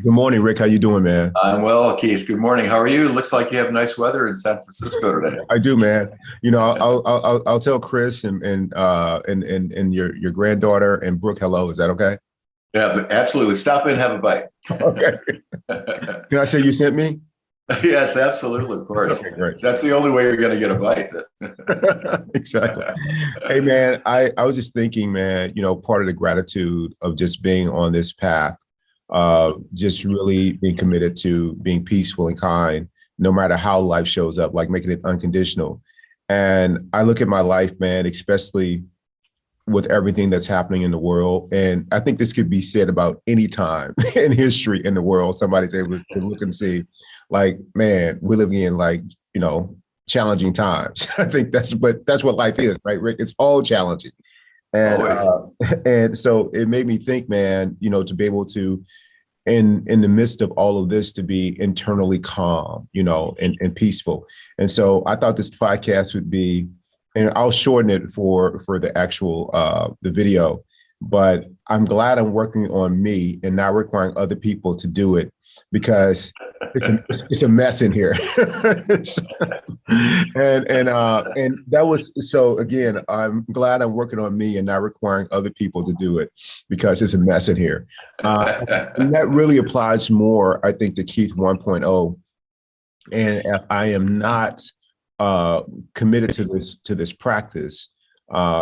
Good morning, Rick. How you doing, man? I'm well, Keith. Good morning. How are you? Looks like you have nice weather in San Francisco today. I do, man. I'll tell Chris and your granddaughter and Brooke hello. Is that okay? Yeah, but absolutely. Stop in and have a bite. Okay. Can I say you sent me? Yes, absolutely. Of course. Okay, great. That's the only way you're going to get a bite. Exactly. Hey, man, I was just thinking, man, part of the gratitude of just being on this path, just really being committed to being peaceful and kind, no matter how life shows up, like making it unconditional. And I look at my life, man, especially with everything that's happening in the world. And I think this could be said about any time in history in the world. Somebody's able to look and see, like, man, we're living in challenging times. I think that's what life is, right, Rick? It's all challenging. And Always. and so it made me think, man, to be able to in the midst of all of this to be internally calm, and peaceful. And so I thought this podcast would be, and I'll shorten it for the actual the video, but I'm glad I'm working on me and not requiring other people to do it because it's a mess in here. And that was so again, I'm glad I'm working on me and not requiring other people to do it because it's a mess in here. And that really applies more, I think, to Keith 1.0. And if I am not committed to this practice,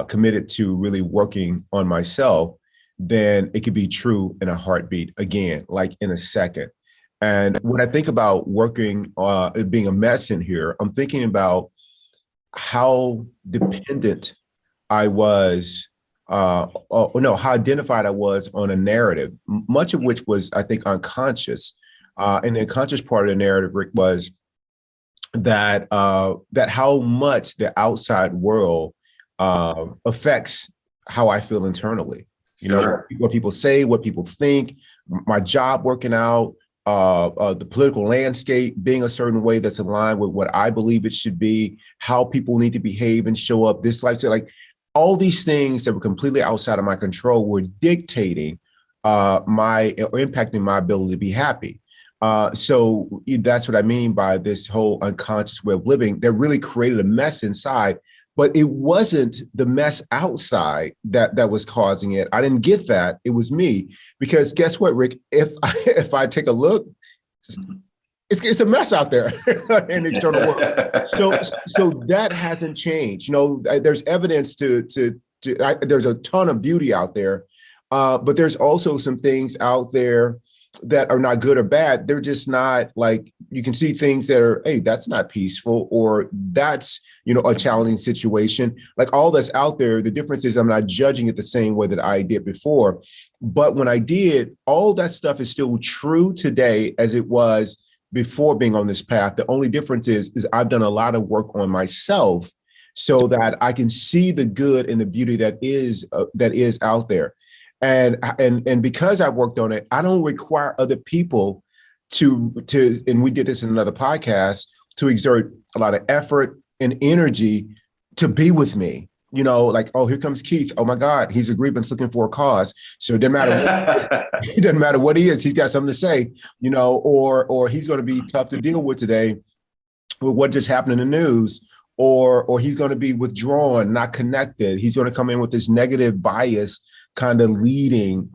committed to really working on myself, then it could be true in a heartbeat again, like in a second. And when I think about working, it being a mess in here, I'm thinking about how dependent I was, no, how identified I was on a narrative, much of which was, I think, unconscious. And the unconscious part of the narrative, Rick, was that that how much the outside world affects how I feel internally. Sure. What people say, what people think, my job working out, the political landscape being a certain way that's aligned with what I believe it should be, how people need to behave and show up, this like all these things that were completely outside of my control were dictating my or impacting my ability to be happy. So that's what I mean by this whole unconscious way of living that really created a mess inside. But it wasn't the mess outside that was causing it. I didn't get that. It was me. Because guess what, Rick? If I take a look, it's a mess out there in the external world. So that hasn't changed. There's evidence there's a ton of beauty out there, but there's also some things out there that are not good or bad. They're just not like, you can see things that are, hey, that's not peaceful, or that's, a challenging situation. Like all that's out there, the difference is I'm not judging it the same way that I did before. But when I did, all that stuff is still true today as it was before being on this path. The only difference is I've done a lot of work on myself so that I can see the good and the beauty that is out there. And because I worked on it, I don't require other people to, and we did this in another podcast, to exert a lot of effort and energy to be with me. Like, oh, here comes Keith. Oh my God, he's a grievance looking for a cause. So it doesn't matter. It doesn't matter what he is. He's got something to say, or he's going to be tough to deal with today with what just happened in the news. Or he's going to be withdrawn, not connected. He's going to come in with this negative bias, kind of leading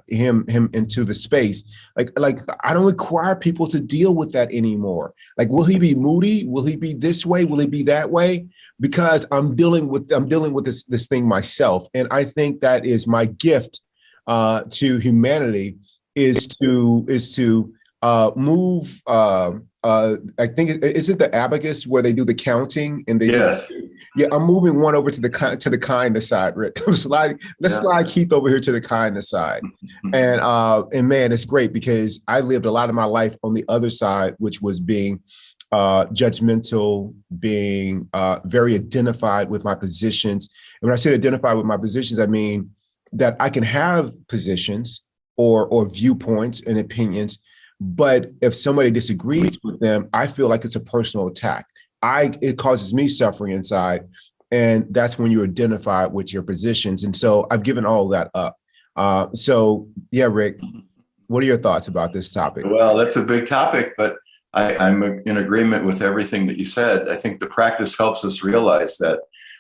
him into the space. Like I don't require people to deal with that anymore. Like, will he be moody? Will he be this way? Will he be that way? Because I'm dealing with this thing myself, and I think that is my gift to humanity is to move. I think is it the abacus where they do the counting and they Yes. Yeah, I'm moving one over to the kindness side, Rick. Let's slide Keith over here to the kindness side. And man, it's great because I lived a lot of my life on the other side, which was being judgmental, being very identified with my positions. And when I say identified with my positions, I mean that I can have positions or viewpoints and opinions, but if somebody disagrees with them, I feel like it's a personal attack. It causes me suffering inside. And that's when you identify with your positions. And so I've given all of that up. So yeah, Rick, What are your thoughts about this topic? Well, that's a big topic, but I'm in agreement with everything that you said. I think the practice helps us realize that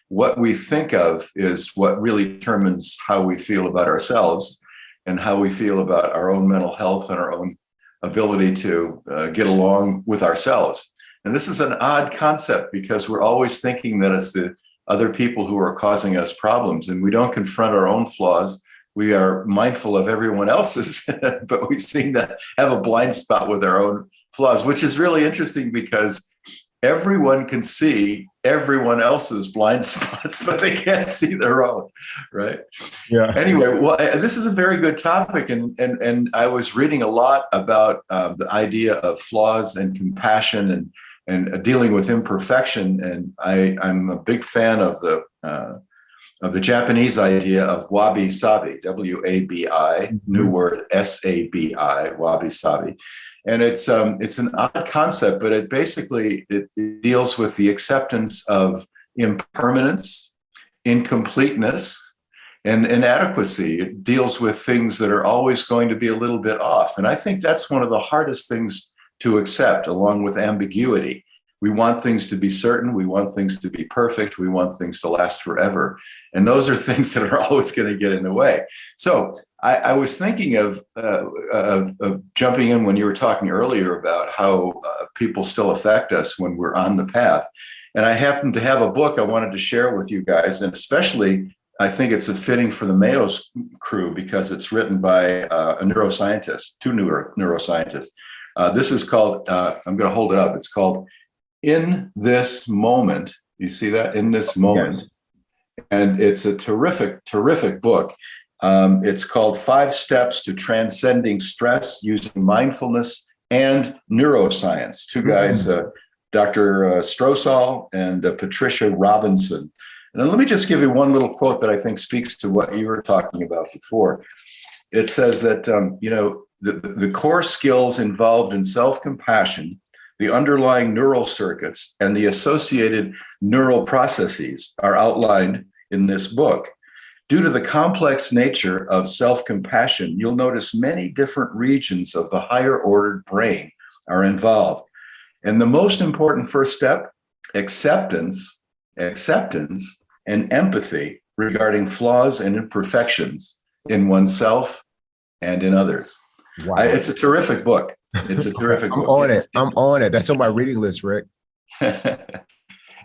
what we think of is what really determines how we feel about ourselves and how we feel about our own mental health and our own ability to get along with ourselves. And this is an odd concept because we're always thinking that it's the other people who are causing us problems, and we don't confront our own flaws. We are mindful of everyone else's, but we seem to have a blind spot with our own flaws, which is really interesting because everyone can see everyone else's blind spots, but they can't see their own, right? Yeah. Anyway, well, this is a very good topic, and I was reading a lot about the idea of flaws and compassion and dealing with imperfection, and I'm a big fan of the Japanese idea of wabi-sabi, W-A-B-I, new word S-A-B-I, wabi-sabi. And it's an odd concept, but it basically it deals with the acceptance of impermanence, incompleteness, and inadequacy. It deals with things that are always going to be a little bit off. And I think that's one of the hardest things to accept, along with ambiguity. We want things to be certain. We want things to be perfect. We want things to last forever. And those are things that are always going to get in the way. So I was thinking of jumping in when you were talking earlier about how people still affect us when we're on the path. And I happen to have a book I wanted to share with you guys. And especially, I think it's a fitting for the Mayo's crew because it's written by a neuroscientist, two neuroscientists. This is called, I'm going to hold it up. It's called In This Moment. You see that? In This Moment. Yes. And it's a terrific, terrific book. It's called 5 Steps to Transcending Stress Using Mindfulness and Neuroscience. Two guys, Dr. Strosahl and Patricia Robinson. And let me just give you one little quote that I think speaks to what you were talking about before. It says that, the core skills involved in self-compassion, the underlying neural circuits, and the associated neural processes are outlined in this book. Due to the complex nature of self-compassion, you'll notice many different regions of the higher ordered brain are involved. And the most important first step, acceptance, and empathy regarding flaws and imperfections in oneself and in others. Wow. It's a terrific book. It's a terrific book. I'm on it. That's on my reading list, Rick.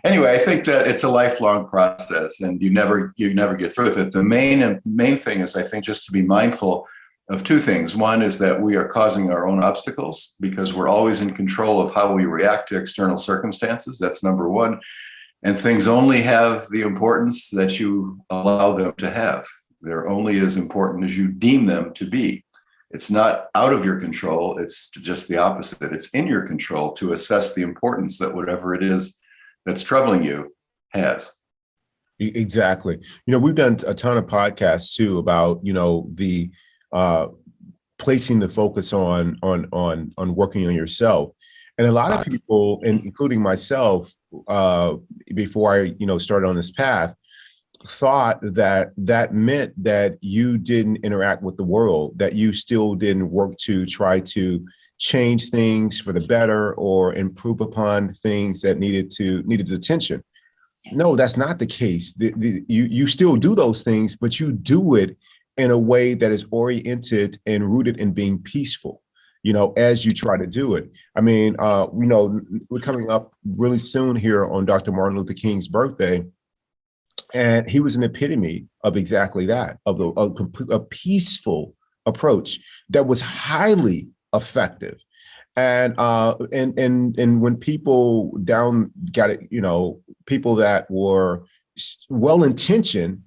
Anyway, I think that it's a lifelong process, and you never get through with it. The main thing is, I think, just to be mindful of 2 things. One is that we are causing our own obstacles because we're always in control of how we react to external circumstances. That's number 1. And things only have the importance that you allow them to have. They're only as important as you deem them to be. It's not out of your control. It's just the opposite. It's in your control to assess the importance that whatever it is that's troubling you has. Exactly. We've done a ton of podcasts too about, the placing the focus on working on yourself. And a lot of people, and including myself, before I, started on this path, thought that meant that you didn't interact with the world, that you still didn't work to try to change things for the better or improve upon things that needed attention. No, that's not the case. You still do those things, but you do it in a way that is oriented and rooted in being peaceful, as you try to do it. I mean, we're coming up really soon here on Dr. Martin Luther King's birthday. And he was an epitome of exactly that, of a peaceful approach that was highly effective. And when people people that were well-intentioned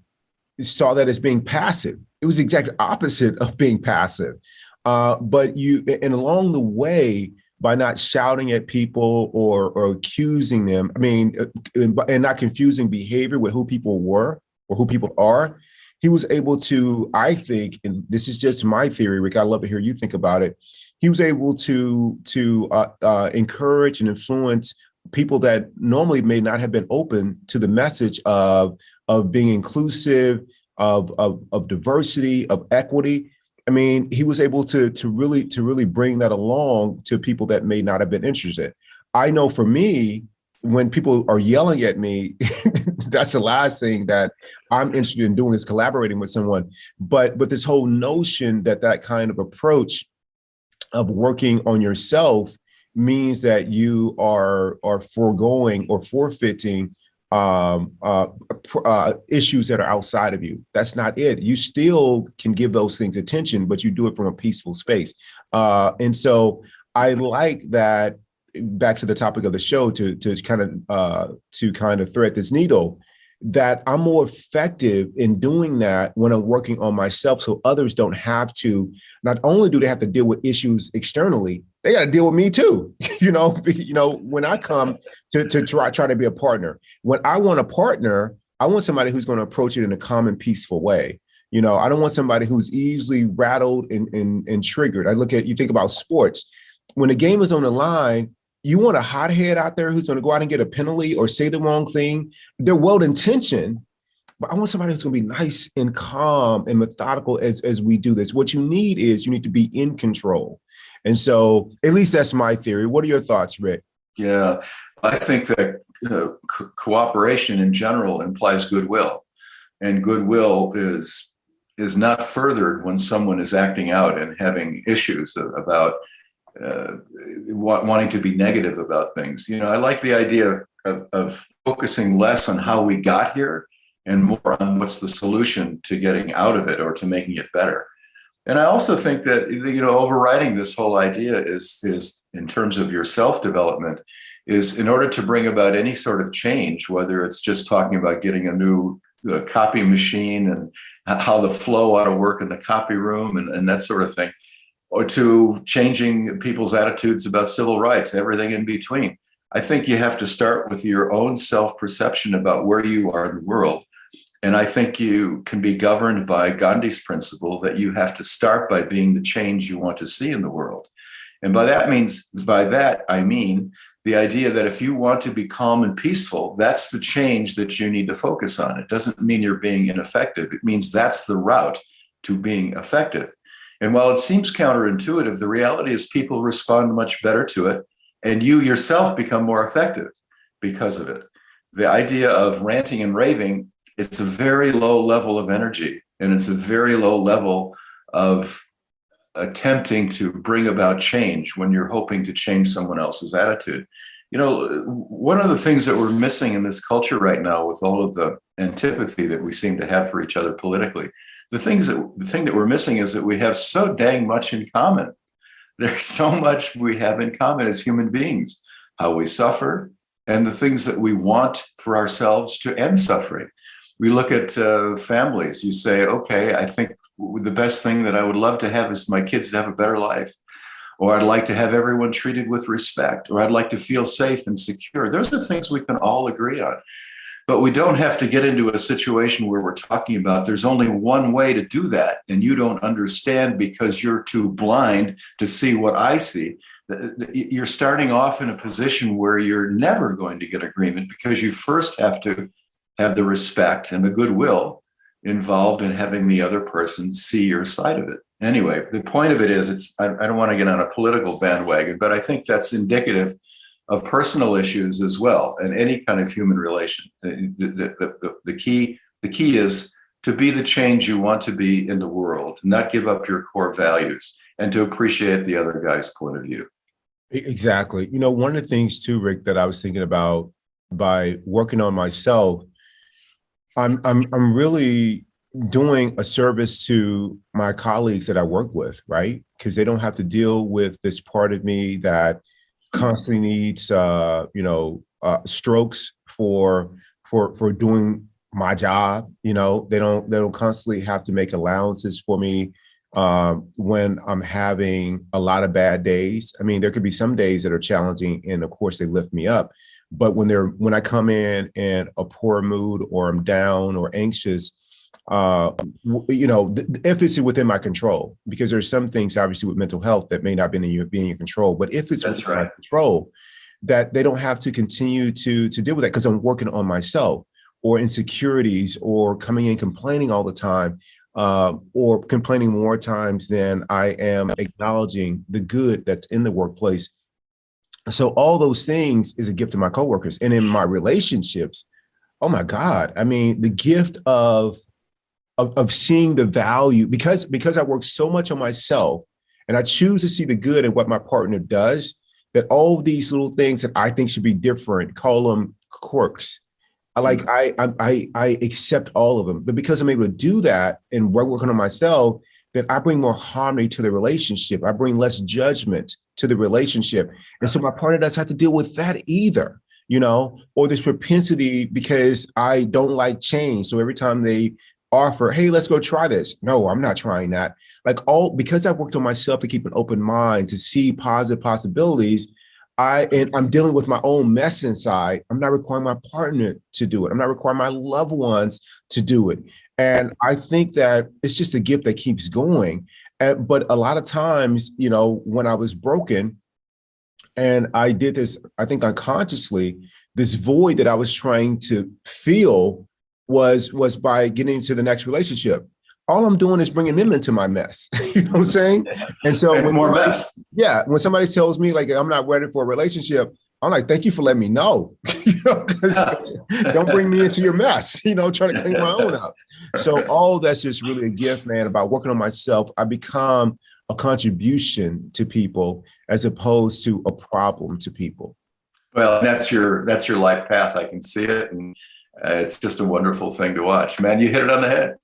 saw that as being passive. It was the exact opposite of being passive. But along the way, by not shouting at people or accusing them, and not confusing behavior with who people were or who people are, he was able to, I think, and this is just my theory, Rick, I'd love to hear you think about it. He was able to encourage and influence people that normally may not have been open to the message of being inclusive, of diversity, of equity. I mean, he was able to really bring that along to people that may not have been interested. I know for me, when people are yelling at me, that's the last thing that I'm interested in doing is collaborating with someone. But this whole notion that that kind of approach of working on yourself means that you are foregoing or forfeiting issues that are outside of you. That's not it. You still can give those things attention, but you do it from a peaceful space. And so I like that. Back to the topic of the show, to kind of thread this needle, that I'm more effective in doing that when I'm working on myself, so others don't have to. Not only do they have to deal with issues externally, they got to deal with me too. When I come to try to be a partner, when I want a partner, I want somebody who's going to approach it in a calm and peaceful way. I don't want somebody who's easily rattled and triggered. You think about sports. When the game is on the line, you want a hothead out there who's going to go out and get a penalty or say the wrong thing. They're well-intentioned, but I want somebody who's going to be nice and calm and methodical as we do this. What you need to be in control. And so at least that's my theory. What are your thoughts, Rick? Yeah, I think that cooperation in general implies goodwill, and goodwill is not furthered when someone is acting out and having issues about wanting to be negative about things. I like the idea of focusing less on how we got here and more on what's the solution to getting out of it or to making it better. And I also think that, overriding this whole idea is in terms of your self-development, is in order to bring about any sort of change, whether it's just talking about getting a new copy machine and how the flow ought to work in the copy room and that sort of thing, or to changing people's attitudes about civil rights, everything in between. I think you have to start with your own self-perception about where you are in the world. And I think you can be governed by Gandhi's principle that you have to start by being the change you want to see in the world. And by that, I mean the idea that if you want to be calm and peaceful, that's the change that you need to focus on. It doesn't mean you're being ineffective. It means that's the route to being effective. And while it seems counterintuitive, the reality is people respond much better to it, and you yourself become more effective because of it. The idea of ranting and raving, it's a very low level of energy, and it's a very low level of attempting to bring about change when you're hoping to change someone else's attitude. One of the things that we're missing in this culture right now, with all of the antipathy that we seem to have for each other politically, the thing that we're missing is that we have so dang much in common. There's so much we have in common as human beings, how we suffer and the things that we want for ourselves to end suffering. We look at families. You say, okay, I think the best thing that I would love to have is my kids to have a better life, or I'd like to have everyone treated with respect, or I'd like to feel safe and secure. Those are things we can all agree on. But we don't have to get into a situation where we're talking about there's only one way to do that, and you don't understand because you're too blind to see what I see. You're starting off in a position where you're never going to get agreement, because you first have to have the respect and the goodwill involved in having the other person see your side of it. Anyway, the point of it is, I don't want to get on a political bandwagon, but I think that's indicative of personal issues as well, and any kind of human relation. The key is to be the change you want to be in the world, not give up your core values, and to appreciate the other guy's point of view. Exactly. One of the things too, Rick, that I was thinking about by working on myself, I'm really doing a service to my colleagues that I work with, right? Because they don't have to deal with this part of me that constantly needs strokes for doing my job. They don't constantly have to make allowances for me when I'm having a lot of bad days. I mean, there could be some days that are challenging, and of course they lift me up. But when I come in a poor mood, or I'm down or anxious, if it's within my control, because there's some things obviously with mental health that may not be in your control, but if it's within my control, that they don't have to continue to deal with that because I'm working on myself, or insecurities, or coming in complaining all the time. or complaining more times than I am acknowledging the good that's in the workplace. So all those things is a gift to my coworkers. And in my relationships, oh my God, I mean, the gift of seeing the value, because I work so much on myself and I choose to see the good in what my partner does, that all of these little things that I think should be different, call them quirks. I accept all of them, but because I'm able to do that and working on myself, then I bring more harmony to the relationship. I bring less judgment to the relationship, and so my partner doesn't have to deal with that either, or this propensity because I don't like change. So every time they offer, hey, let's go try this. No, I'm not trying that. Because I worked on myself to keep an open mind, to see positive possibilities. I'm dealing with my own mess inside. I'm not requiring my partner to do it. I'm not requiring my loved ones to do it. And I think that it's just a gift that keeps going. But a lot of times, when I was broken and I did this, I think unconsciously, this void that I was trying to fill was by getting into the next relationship. All I'm doing is bringing them into my mess. You know what I'm saying? And so and more mess. Yeah, when somebody tells me like I'm not ready for a relationship, I'm like, thank you for letting me know. Don't bring me into your mess. Trying to clean my own up. So all that's just really a gift, man. About working on myself, I become a contribution to people as opposed to a problem to people. Well, that's your life path. I can see it, and it's just a wonderful thing to watch. Man, you hit it on the head.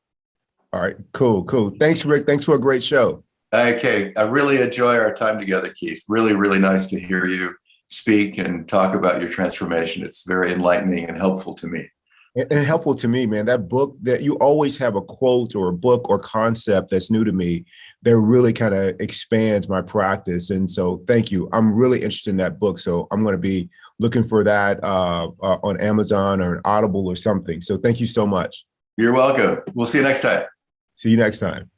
All right, cool. Thanks, Rick. Thanks for a great show. Okay, I really enjoy our time together, Keith. Really, really nice to hear you speak and talk about your transformation. It's very enlightening and helpful to me. And helpful to me, man. That book, that you always have a quote or a book or concept that's new to me that really kind of expands my practice. And so thank you. I'm really interested in that book. So I'm going to be looking for that on Amazon or an Audible or something. So thank you so much. You're welcome. We'll see you next time. See you next time.